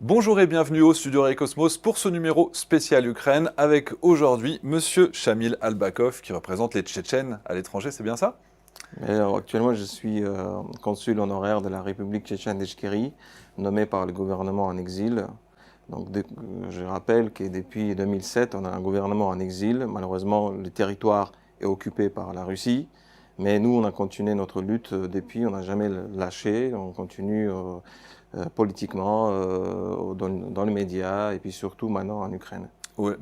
Bonjour et bienvenue au Studio Ray Cosmos pour ce numéro spécial Ukraine avec aujourd'hui Monsieur Shamil Albakov qui représente les Tchétchènes à l'étranger, c'est bien ça? Alors, actuellement, je suis consul honoraire de la République tchétchène d'Ichkérie, nommé par le gouvernement en exil. Donc, je rappelle que depuis 2007, on a un gouvernement en exil. Malheureusement, le territoire est occupé par la Russie. Mais nous, on a continué notre lutte depuis, on n'a jamais lâché. On continue politiquement, dans les médias et puis surtout maintenant en Ukraine. Ouais.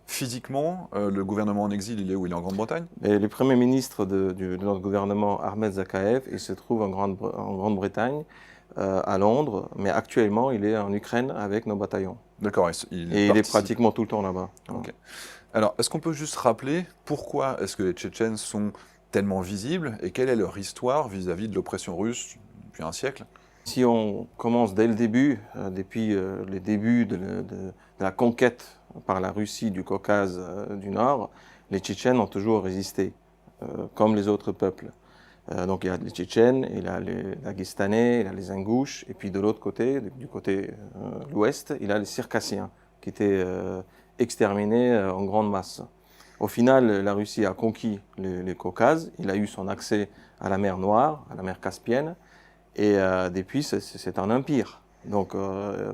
Physiquement, le gouvernement en exil, il est où? Il est en Grande-Bretagne? Et le Premier ministre de notre gouvernement, Ahmed Zakaev, il se trouve en Grande-Bretagne, à Londres, mais actuellement il est en Ukraine avec nos bataillons. D'accord, il Et il est participe. pratiquement tout le temps là-bas. Ok. Alors, est-ce qu'on peut juste rappeler pourquoi est-ce que les Tchétchènes sont tellement visibles et quelle est leur histoire vis-à-vis de l'oppression russe depuis un siècle? Si on commence dès le début, depuis les débuts de la conquête par la Russie du Caucase du Nord, les Tchétchènes ont toujours résisté, comme les autres peuples. Donc il y a les Tchétchènes, il y a les Daguestanais, il y a les Ingouches, et puis de l'autre côté, du côté l'ouest, il y a les Circassiens, qui étaient exterminés en grande masse. Au final, la Russie a conquis les Caucases, il a eu son accès à la mer Noire, à la mer Caspienne, et depuis, c'est un empire. Donc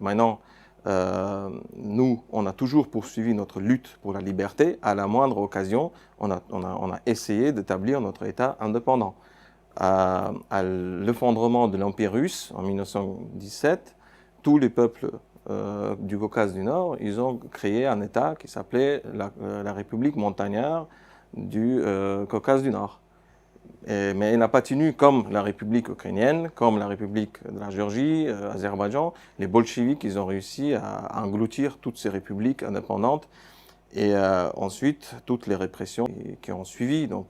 maintenant, nous, on a toujours poursuivi notre lutte pour la liberté. À la moindre occasion, on a essayé d'établir notre État indépendant. À l'effondrement de l'Empire russe en 1917, tous les peuples du Caucase du Nord, ils ont créé un État qui s'appelait la République montagnarde du Caucase du Nord. Mais il n'a pas tenu comme la République ukrainienne, comme la République de la Géorgie, Azerbaïdjan. Les bolcheviks, ils ont réussi à engloutir toutes ces républiques indépendantes. Et ensuite, toutes les répressions qui ont suivi, donc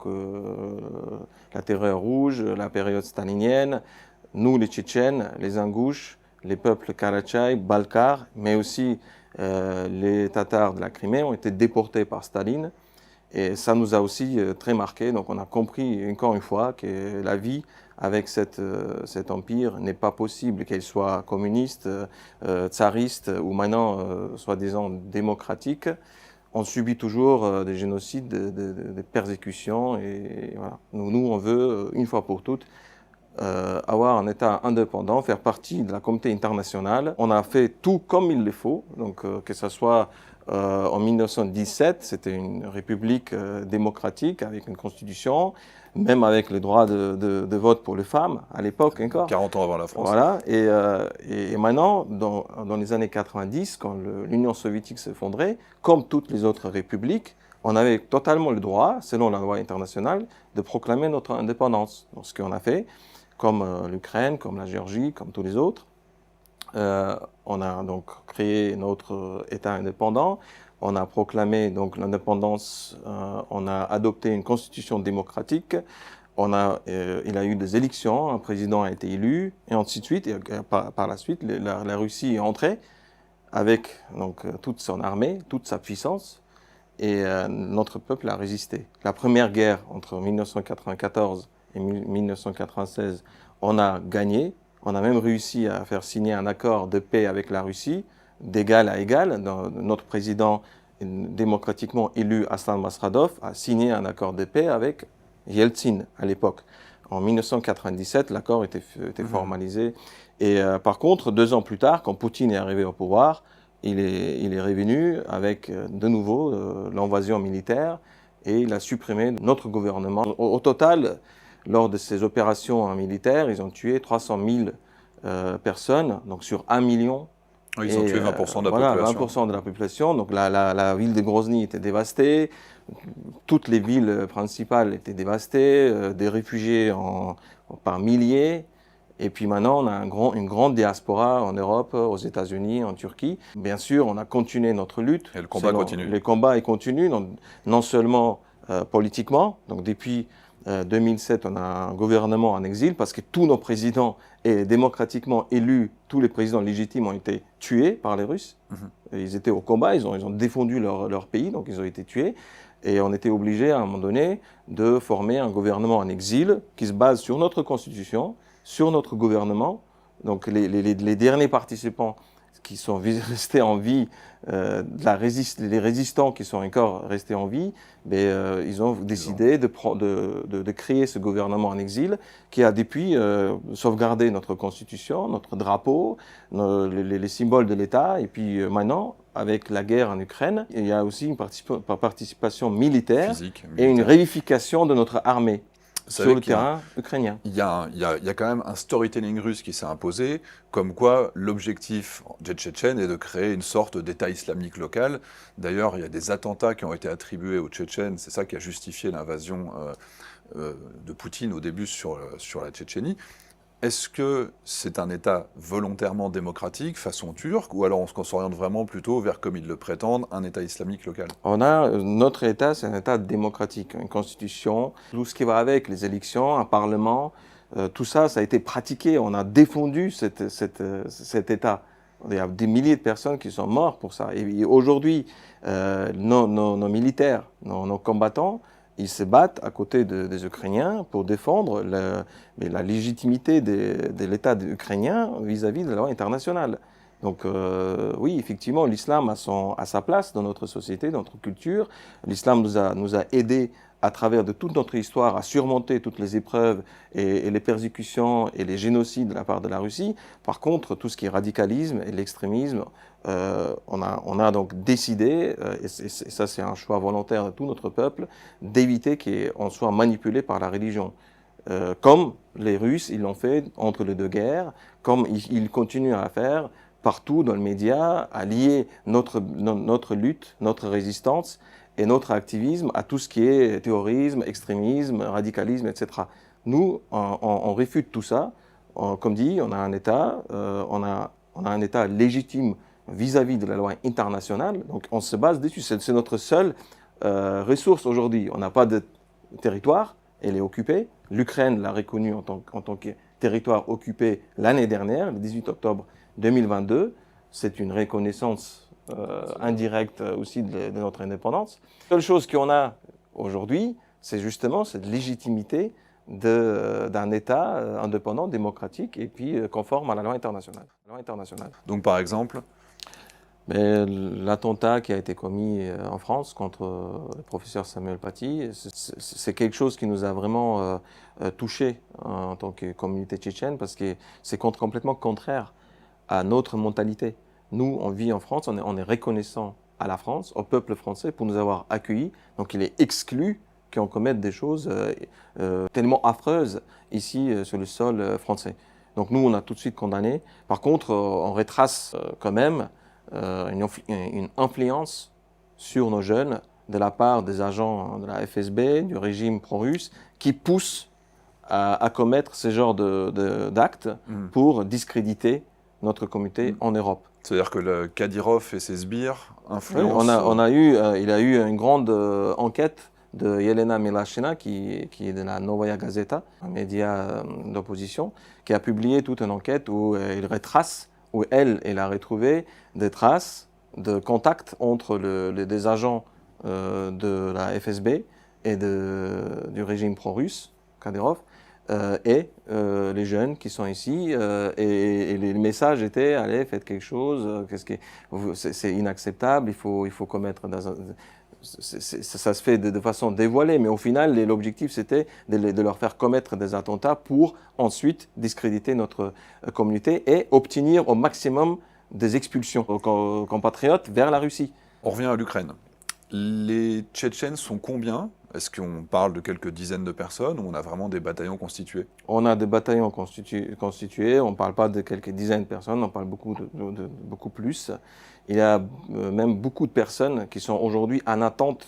la terreur rouge, la période stalinienne, nous les Tchétchènes, les Ingouches, les peuples Karachay, Balkars, mais aussi les Tatars de la Crimée ont été déportés par Staline. Et ça nous a aussi très marqué. Donc on a compris encore une fois que la vie avec cet empire n'est pas possible, qu'elle soit communiste, tsariste ou maintenant soi-disant démocratique. On subit toujours des génocides, des persécutions. Et voilà. Nous, on veut, une fois pour toutes, avoir un État indépendant, faire partie de la communauté internationale. On a fait tout comme il le faut, donc que ce soit en 1917, c'était une république démocratique avec une constitution, même avec le droit de vote pour les femmes à l'époque encore. 40 ans avant la France. Voilà, et maintenant, dans les années 90, quand l'Union soviétique s'effondrait, comme toutes les autres républiques, on avait totalement le droit, selon la loi internationale, de proclamer notre indépendance. Donc, ce qu'on a fait, comme l'Ukraine, comme la Géorgie, comme tous les autres. On a donc créé notre État indépendant, on a proclamé donc l'indépendance, on a adopté une constitution démocratique, il a eu des élections, un président a été élu, et ainsi de suite. Et par la suite, la Russie est entrée avec donc, toute son armée, toute sa puissance, et notre peuple a résisté. La première guerre entre 1994 et 1996, on a gagné. On a même réussi à faire signer un accord de paix avec la Russie, d'égal à égal. Notre président démocratiquement élu, Aslan Masradov, a signé un accord de paix avec Yeltsin à l'époque. En 1997, l'accord était formalisé. Et par contre, 2 ans plus tard, quand Poutine est arrivé au pouvoir, il est revenu avec de nouveau l'invasion militaire et il a supprimé notre gouvernement. Au total, lors de ces opérations militaires, ils ont tué 300 000 personnes, donc sur 1 million. Ils ont tué 20% de la voilà, population. 20% de la population. Donc la ville de Grozny était dévastée. Toutes les villes principales étaient dévastées, des réfugiés par milliers. Et puis maintenant, on a une grande diaspora en Europe, aux États-Unis, en Turquie. Bien sûr, on a continué notre lutte. Et le combat continue. Le combat continue, non seulement politiquement. Donc depuis 2007, on a un gouvernement en exil parce que tous nos présidents et démocratiquement élus, tous les présidents légitimes ont été tués par les Russes. Ils étaient au combat, ils ont défendu leur pays, donc ils ont été tués. Et on était obligé à un moment donné de former un gouvernement en exil qui se base sur notre constitution, sur notre gouvernement. Donc les derniers participants qui sont restés en vie, les résistants qui sont encore restés en vie, ils ont décidé de créer ce gouvernement en exil qui a depuis sauvegardé notre constitution, notre drapeau, les symboles de l'État. Et puis maintenant, avec la guerre en Ukraine, il y a aussi une participation militaire et une réunification de notre armée sur le terrain ukrainien. Il y a quand même un storytelling russe qui s'est imposé, comme quoi l'objectif des Tchétchènes est de créer une sorte d'État islamique local. D'ailleurs, il y a des attentats qui ont été attribués aux Tchétchènes, c'est ça qui a justifié l'invasion de Poutine au début sur la Tchétchénie. Est-ce que c'est un État volontairement démocratique, façon turque, ou alors on s'oriente vraiment plutôt vers, comme ils le prétendent, un État islamique local? Notre État, c'est un État démocratique, une constitution, tout ce qui va avec, les élections, un parlement, tout ça, ça a été pratiqué. On a défendu cet État. Il y a des milliers de personnes qui sont mortes pour ça. Et aujourd'hui, nos militaires, nos combattants, ils se battent à côté des Ukrainiens pour défendre la légitimité de l'État ukrainien vis-à-vis de la loi internationale. Donc oui, effectivement, l'islam a sa place dans notre société, dans notre culture. L'islam nous a aidés à travers de toute notre histoire à surmonter toutes les épreuves et les persécutions et les génocides de la part de la Russie. Par contre, tout ce qui est radicalisme et l'extrémisme, on a donc décidé, et ça c'est un choix volontaire de tout notre peuple, d'éviter qu'on soit manipulé par la religion. Comme les Russes, ils l'ont fait entre les deux guerres, comme ils continuent à faire partout dans le média, à lier notre lutte, notre résistance et notre activisme à tout ce qui est terrorisme, extrémisme, radicalisme, etc. Nous, on réfute tout ça. Comme dit, on a un État, on a un État légitime vis-à-vis de la loi internationale. Donc on se base dessus. C'est notre seule ressource aujourd'hui. On n'a pas de territoire, elle est occupée. L'Ukraine l'a reconnu en tant que territoire occupé l'année dernière, le 18 octobre 2022. C'est une reconnaissance indirecte aussi de notre indépendance. La seule chose qu'on a aujourd'hui, c'est justement cette légitimité d'un État indépendant, démocratique et puis conforme à la loi internationale. Donc par exemple l'attentat qui a été commis en France contre le professeur Samuel Paty, c'est quelque chose qui nous a vraiment touchés en tant que communauté tchétchène parce que c'est complètement contraire à notre mentalité. Nous, on vit en France, on est reconnaissant à la France, au peuple français pour nous avoir accueillis. Donc il est exclu qu'on commette des choses tellement affreuses ici sur le sol français. Donc nous, on a tout de suite condamné. Par contre, on retrace quand même une influence sur nos jeunes de la part des agents de la FSB, du régime pro-russe, qui poussent à commettre ce genre d'actes pour discréditer notre communauté en Europe. C'est-à-dire que le Kadyrov et ses sbires influencent... Oui, il a eu une grande enquête de Yelena Milashina, qui est de la Novaya Gazeta, un média d'opposition, qui a publié toute une enquête où il retrace, où elle a retrouvé des traces de contacts entre des agents de la FSB et du régime pro-russe, Kadyrov, et les jeunes qui sont ici. Et les messages étaient « Allez, faites quelque chose, c'est inacceptable, il faut commettre... » Ça se fait de façon dévoilée, mais au final, l'objectif, c'était de leur faire commettre des attentats pour ensuite discréditer notre communauté et obtenir au maximum des expulsions aux compatriotes vers la Russie. On revient à l'Ukraine. Les Tchétchènes sont combien? Est-ce qu'on parle de quelques dizaines de personnes ou on a vraiment des bataillons constitués? On a des bataillons constitués, on ne parle pas de quelques dizaines de personnes, on parle de beaucoup plus. Il y a même beaucoup de personnes qui sont aujourd'hui en attente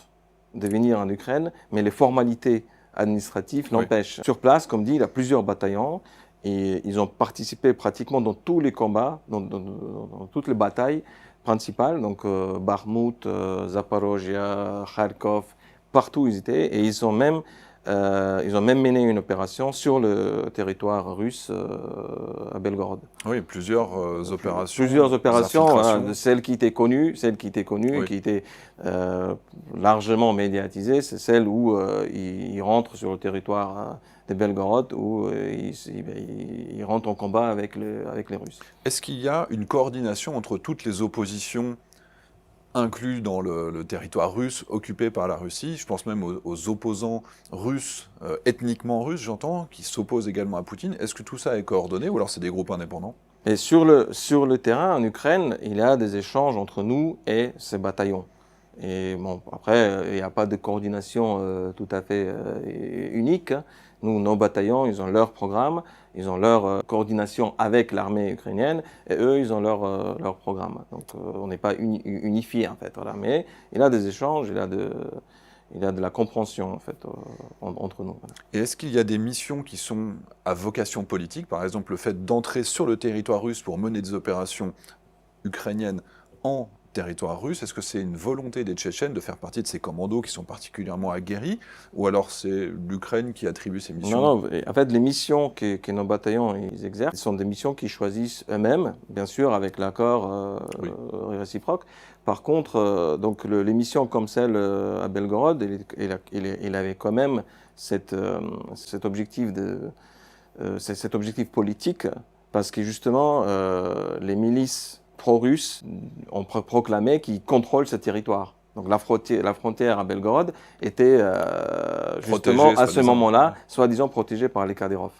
de venir en Ukraine, mais les formalités administratives l'empêchent. Oui. Sur place, comme dit, il y a plusieurs bataillons et ils ont participé pratiquement dans tous les combats, dans toutes les batailles principales, donc Bakhmout, Zaporozhia, Kharkov, partout où ils étaient, et ils ont même Ils ont même mené une opération sur le territoire russe à Belgorod. Oui, plusieurs opérations. Plusieurs opérations, d'infiltration. celle qui était connue, Oui. qui était largement médiatisée, c'est celle où ils rentrent sur le territoire de Belgorod, où ils rentrent en combat avec les Russes. Est-ce qu'il y a une coordination entre toutes les oppositions inclus dans le territoire russe occupé par la Russie? Je pense même aux opposants russes, ethniquement russes, j'entends, qui s'opposent également à Poutine. Est-ce que tout ça est coordonné ou alors c'est des groupes indépendants? Et sur le terrain, en Ukraine, il y a des échanges entre nous et ces bataillons. Et bon, après, il n'y a pas de coordination tout à fait unique, hein. Nous, nos bataillons, ils ont leur programme, ils ont leur coordination avec l'armée ukrainienne, et eux, ils ont leur programme. Donc, on n'est pas unifiés, en fait. Voilà. Mais il y a des échanges, il y a de la compréhension, en fait, entre nous. Voilà. Et est-ce qu'il y a des missions qui sont à vocation politique, par exemple le fait d'entrer sur le territoire russe pour mener des opérations ukrainiennes en territoire russe? Est-ce que c'est une volonté des Tchétchènes de faire partie de ces commandos qui sont particulièrement aguerris, ou alors c'est l'Ukraine qui attribue ces missions? Non, en fait, les missions que nos bataillons ils exercent sont des missions qu'ils choisissent eux-mêmes, bien sûr, avec l'accord Oui. réciproque. Par contre, donc les missions comme celle à Belgorod, il avait quand même cet objectif cet objectif politique, parce que justement, les milices pro-russes ont proclamé qu'ils contrôlent ce territoire. Donc la frontière à Belgorod était justement Protégée, à ce soi-disant. moment-là, soi-disant protégée par les Kadyrov.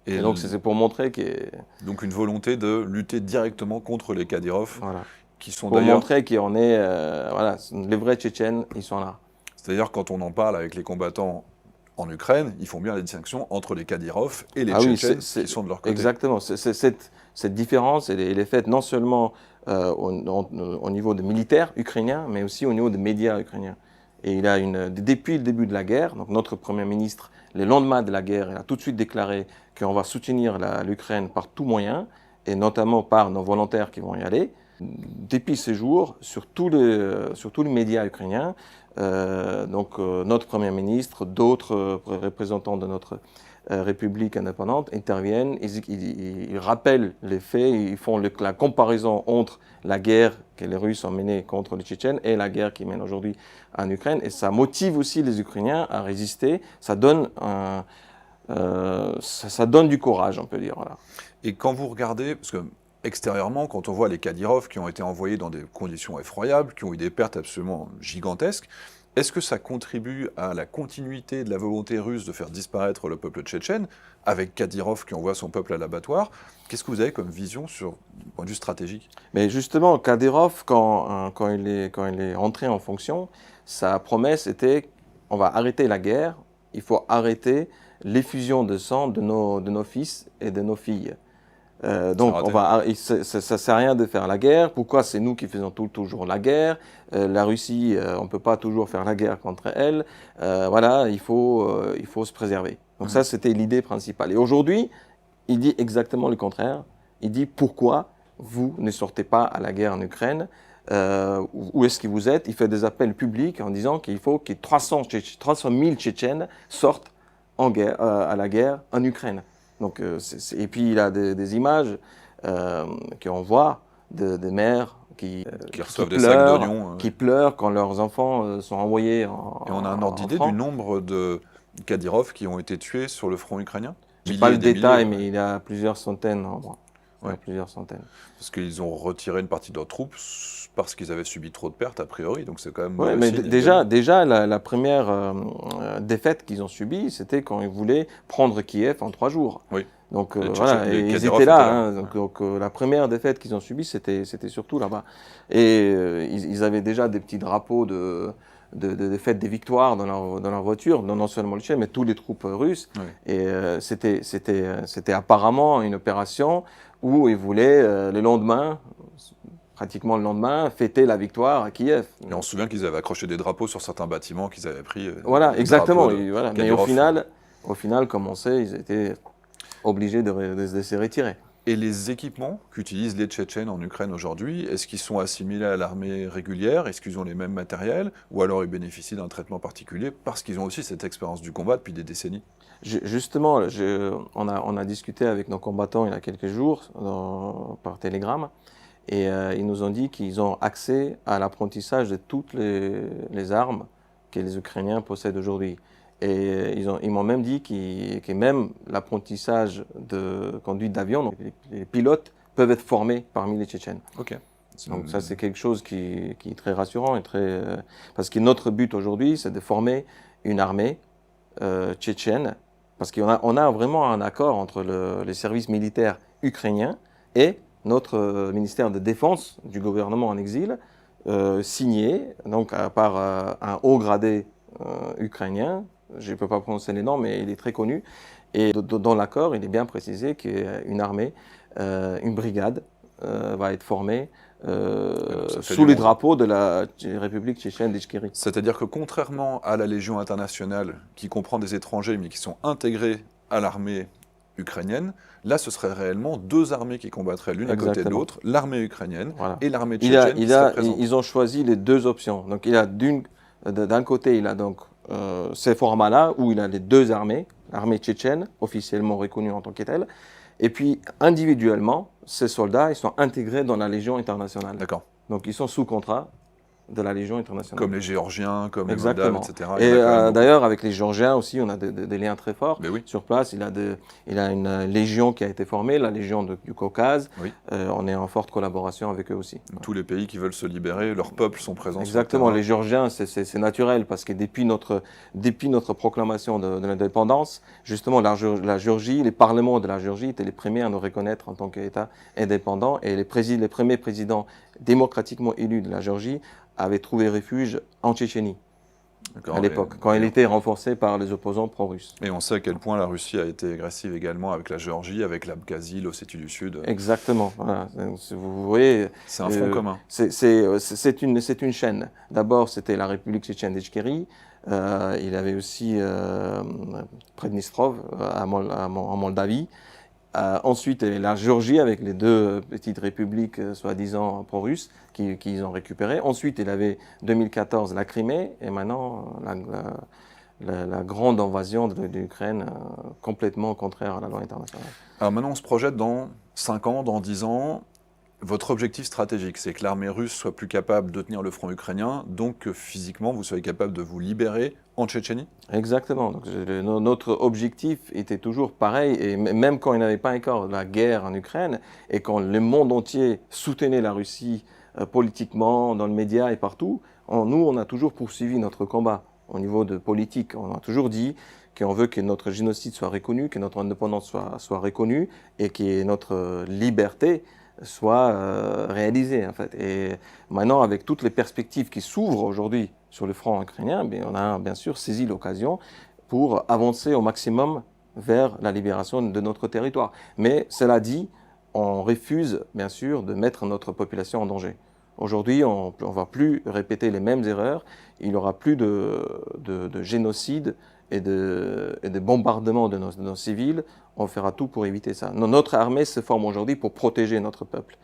Et donc c'est pour montrer donc une volonté de lutter directement contre les Kadyrov, voilà, qui sont pour d'ailleurs... montrer qu'on est voilà, les vrais Tchétchènes, ils sont là. C'est-à-dire quand on en parle avec les combattants en Ukraine, ils font bien la distinction entre les Kadyrov et les Ah oui, Tchétchènes qui sont de leur côté. Exactement. Cette différence, elle est faite non seulement au niveau des militaires ukrainiens, mais aussi au niveau des médias ukrainiens. Et il a depuis le début de la guerre, donc notre Premier ministre, le lendemain de la guerre, il a tout de suite déclaré qu'on va soutenir l'Ukraine par tous moyens, et notamment par nos volontaires qui vont y aller. Depuis ces jours, sur tous les médias ukrainiens, notre Premier ministre, d'autres représentants de notre République indépendante interviennent, ils rappellent les faits, ils font la comparaison entre la guerre que les Russes ont menée contre les Tchétchènes et la guerre qu'ils mènent aujourd'hui en Ukraine. Et ça motive aussi les Ukrainiens à résister, ça donne du courage, on peut dire. Voilà. Et quand vous regardez, parce que extérieurement, quand on voit les Kadyrov qui ont été envoyés dans des conditions effroyables, qui ont eu des pertes absolument gigantesques, est-ce que ça contribue à la continuité de la volonté russe de faire disparaître le peuple tchétchène, avec Kadyrov qui envoie son peuple à l'abattoir? Qu'est-ce que vous avez comme vision sur le point de vue stratégique? Mais justement, Kadyrov, quand il est rentré en fonction, sa promesse était on va arrêter la guerre, il faut arrêter l'effusion de sang de nos fils et de nos filles. Donc, ça ne sert à rien de faire la guerre. Pourquoi c'est nous qui faisons toujours la guerre? La Russie, on ne peut pas toujours faire la guerre contre elle. Voilà, il faut se préserver. Donc ça, c'était l'idée principale. Et aujourd'hui, il dit exactement le contraire. Il dit pourquoi vous ne sortez pas à la guerre en Ukraine? Où est-ce que vous êtes? Il fait des appels publics en disant qu'il faut que 300 000 Tchétchènes sortent à la guerre en Ukraine. Donc, et puis il a des images qu'on voit de mères qui reçoivent des sacs d'oignons, qui pleurent quand leurs enfants sont envoyés en Et on a un ordre d'idée du nombre de Kadyrov qui ont été tués sur le front ukrainien? Je n'ai pas le détail, mais il y a plusieurs centaines en moi. Ouais. Plusieurs centaines. Parce qu'ils ont retiré une partie de leurs troupes parce qu'ils avaient subi trop de pertes, a priori, donc c'est quand même... Oui, mais déjà la première défaite qu'ils ont subie, c'était quand ils voulaient prendre Kiev en 3 jours. Oui. Donc voilà, et ils étaient là. Hein, donc la première défaite qu'ils ont subie, c'était surtout là-bas. Et ils avaient déjà des petits drapeaux de fête des victoires dans leur voiture, non seulement le Tchétchènes, mais tous les troupes russes. Oui. Et c'était apparemment une opération où ils voulaient le lendemain, pratiquement le lendemain, fêter la victoire à Kiev. Et on se souvient qu'ils avaient accroché des drapeaux sur certains bâtiments qu'ils avaient pris. Voilà, exactement. Mais au final, comme on sait, ils étaient obligés de se retirer. Et les équipements qu'utilisent les Tchétchènes en Ukraine aujourd'hui, est-ce qu'ils sont assimilés à l'armée régulière? Est-ce qu'ils ont les mêmes matériels? Ou alors ils bénéficient d'un traitement particulier parce qu'ils ont aussi cette expérience du combat depuis des décennies? Justement, on a discuté avec nos combattants il y a quelques jours par télégramme et ils nous ont dit qu'ils ont accès à l'apprentissage de toutes les armes que les Ukrainiens possèdent aujourd'hui. Et ils m'ont même dit que même l'apprentissage de conduite d'avion, donc les pilotes peuvent être formés parmi les Tchétchènes. Ok. Donc ça, c'est quelque chose qui est très rassurant et parce que notre but aujourd'hui, c'est de former une armée tchétchène, parce on a vraiment un accord entre les services militaires ukrainiens et notre ministère de Défense du gouvernement en exil, signé donc par un haut gradé ukrainien. Je ne peux pas prononcer les noms, mais il est très connu. Et dans l'accord, il est bien précisé qu'une armée, une brigade, va être formée sous les drapeaux de la République tchétchène d'Ichkérie. C'est-à-dire que contrairement à la Légion internationale, qui comprend des étrangers, mais qui sont intégrés à l'armée ukrainienne, là, ce serait réellement deux armées qui combattraient l'une à côté de l'autre, l'armée ukrainienne et l'armée tchétchène qui seraient présentes. Ils ont choisi les deux options. Donc, d'un côté, il a donc ces formats-là où il a les deux armées, l'armée tchétchène, officiellement reconnue en tant que telle, et puis individuellement, ces soldats, ils sont intégrés dans la Légion internationale. D'accord. Donc ils sont sous contrat de la Légion internationale. Comme les Géorgiens, comme Exactement. les Moldaves, etc. Et d'ailleurs, avec les Géorgiens aussi, on a des liens très forts. Oui. Sur place, il a une légion qui a été formée, la Légion du Caucase. Oui. On est en forte collaboration avec eux aussi. Tous les pays qui veulent se libérer, leurs peuples sont présents. Exactement. Les Géorgiens, c'est naturel parce que depuis notre proclamation de l'indépendance, justement, la Géorgie, les parlements de la Géorgie étaient les premiers à nous reconnaître en tant qu'État indépendant, et les premiers présidents démocratiquement élus de la Géorgie avait trouvé refuge en Tchétchénie à l'époque, quand elle était renforcée par les opposants pro-russes. Et on sait à quel point la Russie a été agressive également avec la Géorgie, avec l'Abkhazie, l'Ossétie du Sud. Exactement. Voilà. Vous voyez, c'est un front commun. C'est une chaîne. D'abord, c'était la République tchétchène d'Ichkérie. Il y avait aussi Prednistrov en Moldavie. Ensuite, il y avait la Géorgie avec les deux petites républiques soi-disant pro-russes qu'ils ont récupérées. Ensuite, il y avait 2014 la Crimée et maintenant la grande invasion de l'Ukraine complètement contraire à la loi internationale. Alors maintenant, on se projette dans 5 ans, dans 10 ans. Votre objectif stratégique, c'est que l'armée russe soit plus capable de tenir le front ukrainien, donc que physiquement, vous soyez capable de vous libérer en Tchétchénie? Exactement. Donc, notre objectif était toujours pareil, et même quand il n'y avait pas encore la guerre en Ukraine, et quand le monde entier soutenait la Russie politiquement, dans le média et partout, nous, on a toujours poursuivi notre combat au niveau de politique. On a toujours dit qu'on veut que notre génocide soit reconnu, que notre indépendance soit reconnue, et que notre liberté soit réalisée en fait. Et maintenant, avec toutes les perspectives qui s'ouvrent aujourd'hui sur le front ukrainien, on a bien sûr saisi l'occasion pour avancer au maximum vers la libération de notre territoire. Mais cela dit, on refuse bien sûr de mettre notre population en danger. Aujourd'hui, on ne va plus répéter les mêmes erreurs, il n'y aura plus de génocide et de bombardement de nos civils. On fera tout pour éviter ça. Notre armée se forme aujourd'hui pour protéger notre peuple.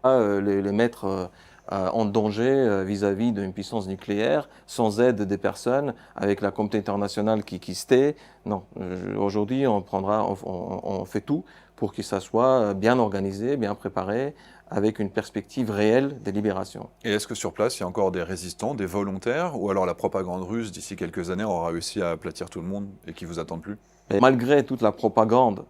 Les mettre en danger vis-à-vis d'une puissance nucléaire, sans aide des personnes, avec la communauté internationale qui se tait. Non, aujourd'hui, on fait tout pour que ça soit bien organisé, bien préparé, avec une perspective réelle de libération. Et est-ce que sur place, il y a encore des résistants, des volontaires, ou alors la propagande russe, d'ici quelques années, aura réussi à aplatir tout le monde et qui vous attendent plus? Et malgré toute la propagande,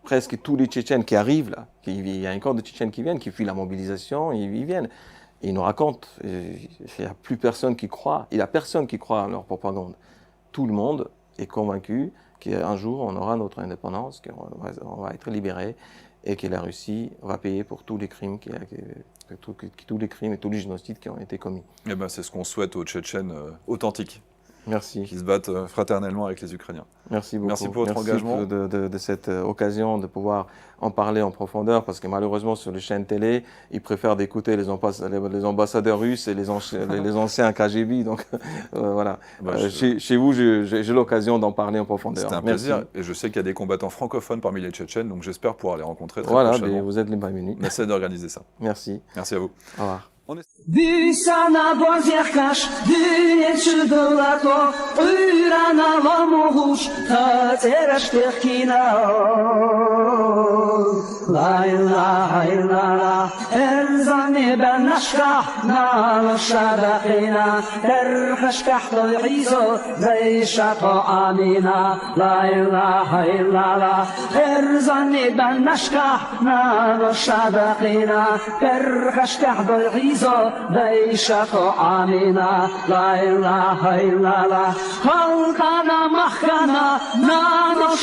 presque tous les Tchétchènes qui arrivent là, il y a encore des Tchétchènes qui viennent, qui fuient la mobilisation, ils viennent. Et ils nous racontent, il n'y a plus personne qui croit, il n'y a personne qui croit à leur propagande. Tout le monde est convaincu qu'un jour on aura notre indépendance, qu'on va être libéré et que la Russie va payer pour tous les crimes, tous les crimes et tous les génocides qui ont été commis. Eh ben, c'est ce qu'on souhaite aux Tchétchènes authentiques. Merci. qui se battent fraternellement avec les Ukrainiens. Merci beaucoup. Merci pour votre engagement. De cette occasion de pouvoir en parler en profondeur, parce que malheureusement sur les chaînes télé, ils préfèrent d'écouter les ambassadeurs russes et les anciens KGB. Donc voilà. Chez vous, j'ai l'occasion d'en parler en profondeur. C'était un plaisir, et je sais qu'il y a des combattants francophones parmi les Tchétchènes, donc j'espère pouvoir les rencontrer très voilà, prochainement. Vous êtes les bienvenus. Merci d'organiser ça. Merci. Merci à vous. Au revoir. Бісана бозякаш, дінечі долато, Уйрана ламугуш, та терештех кіна. La ilaha illallah, erzani ben nashkah, na shadaqina, terhashkah dol'izo, zay shaqa amina. La ilaha illallah, erzani ben nashkah, na shadaqina, terhashkah dol'izo, zay shaqa amina. La ilaha illallah, halkana mahkana, na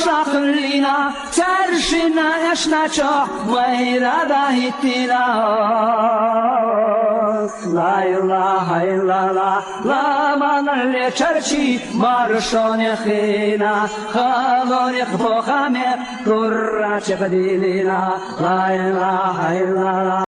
shaklina, tershina yashnacha. وإرادة هتنا لا إله إلا الله لا من اللي ترشي مارشون خينا خالون يخبو خامي قرة قديلنا لا إله إلا الله